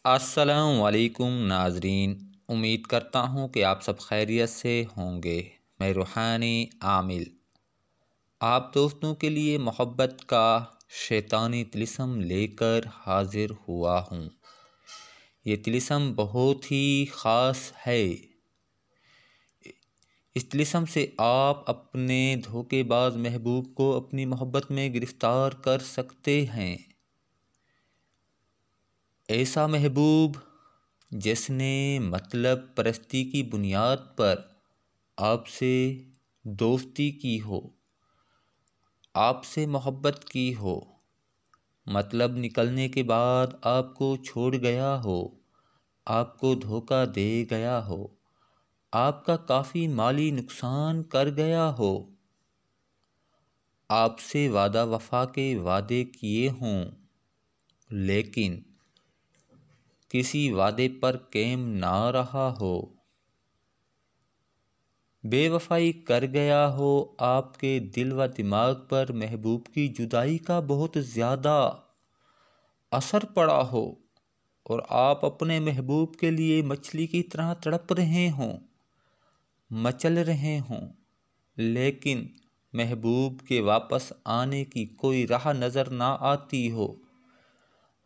السلام علیکم ناظرین، امید کرتا ہوں کہ آپ سب خیریت سے ہوں گے۔ میں روحانی عامل آپ دوستوں کے لیے محبت کا شیطانی طلسم لے کر حاضر ہوا ہوں۔ یہ طلسم بہت ہی خاص ہے۔ اس طلسم سے آپ اپنے دھوکے باز محبوب کو اپنی محبت میں گرفتار کر سکتے ہیں۔ ایسا محبوب جس نے مطلب پرستی کی بنیاد پر آپ سے دوستی کی ہو، آپ سے محبت کی ہو، مطلب نکلنے کے بعد آپ کو چھوڑ گیا ہو، آپ کو دھوکہ دے گیا ہو، آپ کا کافی مالی نقصان کر گیا ہو، آپ سے وعدہ وفا کے وعدے کیے ہوں لیکن کسی وعدے پر قائم نہ رہا ہو، بے وفائی کر گیا ہو، آپ کے دل و دماغ پر محبوب کی جدائی کا بہت زیادہ اثر پڑا ہو اور آپ اپنے محبوب کے لیے مچھلی کی طرح تڑپ رہے ہوں، مچل رہے ہوں، لیکن محبوب کے واپس آنے کی کوئی راہ نظر نہ آتی ہو،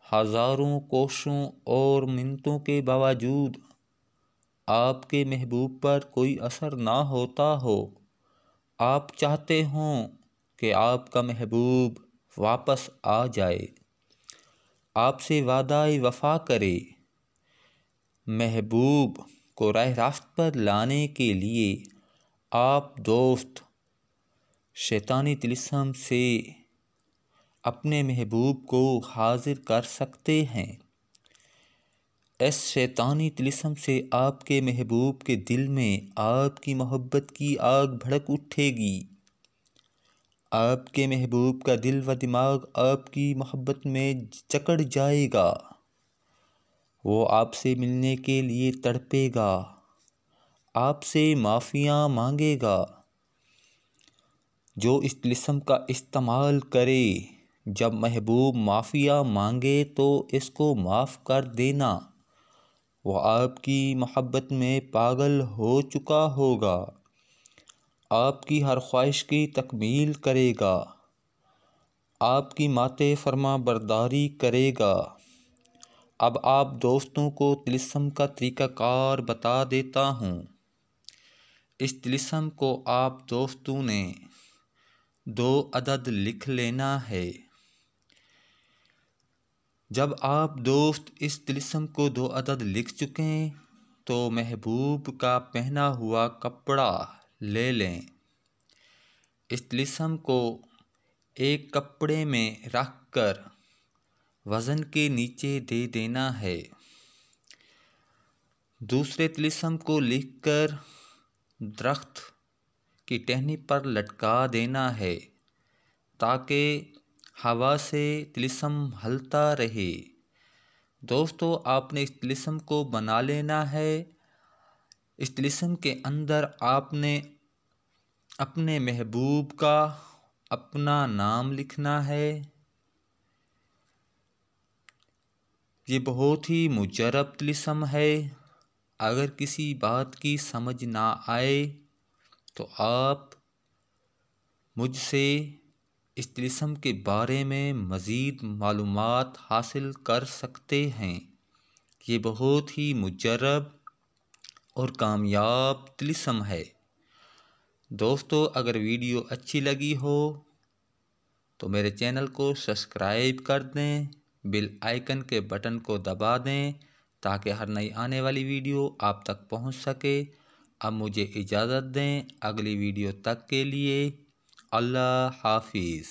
ہزاروں کوششوں اور منتوں کے باوجود آپ کے محبوب پر کوئی اثر نہ ہوتا ہو، آپ چاہتے ہوں کہ آپ کا محبوب واپس آ جائے، آپ سے وعدہ وفا کرے، محبوب کو راہ راست پر لانے کے لیے آپ دوست شیطانی طلسم سے اپنے محبوب کو حاضر کر سکتے ہیں۔ اس شیطانی طلسم سے آپ کے محبوب کے دل میں آپ کی محبت کی آگ بھڑک اٹھے گی، آپ کے محبوب کا دل و دماغ آپ کی محبت میں جکڑ جائے گا، وہ آپ سے ملنے کے لیے تڑپے گا، آپ سے معافیاں مانگے گا۔ جو اس طلسم کا استعمال کرے، جب محبوب معافیاں مانگے تو اس کو معاف کر دینا، وہ آپ کی محبت میں پاگل ہو چکا ہوگا، آپ کی ہر خواہش کی تکمیل کرے گا، آپ کی ماتے فرما برداری کرے گا۔ اب آپ دوستوں کو طلسم کا طریقہ کار بتا دیتا ہوں۔ اس طلسم کو آپ دوستوں نے 2 عدد لکھ لینا ہے۔ جب آپ دوست اس طلسم کو 2 عدد لکھ چکیں تو محبوب کا پہنا ہوا کپڑا لے لیں، اس طلسم کو ایک کپڑے میں رکھ کر وزن کے نیچے دے دینا ہے، دوسرے طلسم کو لکھ کر درخت کی ٹہنی پر لٹکا دینا ہے تاکہ ہوا سے طلسم ہلتا رہے۔ دوستو، آپ نے اس طلسم کو بنا لینا ہے۔ اس طلسم کے اندر آپ نے اپنے محبوب کا اپنا نام لکھنا ہے۔ یہ بہت ہی مجرب طلسم ہے۔ اگر کسی بات کی سمجھ نہ آئے تو آپ مجھ سے اس طلسم کے بارے میں مزید معلومات حاصل کر سکتے ہیں۔ یہ بہت ہی مجرب اور کامیاب طلسم ہے۔ دوستو، اگر ویڈیو اچھی لگی ہو تو میرے چینل کو سبسکرائب کر دیں، بیل آئیکن کے بٹن کو دبا دیں تاکہ ہر نئی آنے والی ویڈیو آپ تک پہنچ سکے۔ اب مجھے اجازت دیں، اگلی ویڈیو تک کے لیے اللہ حافظ۔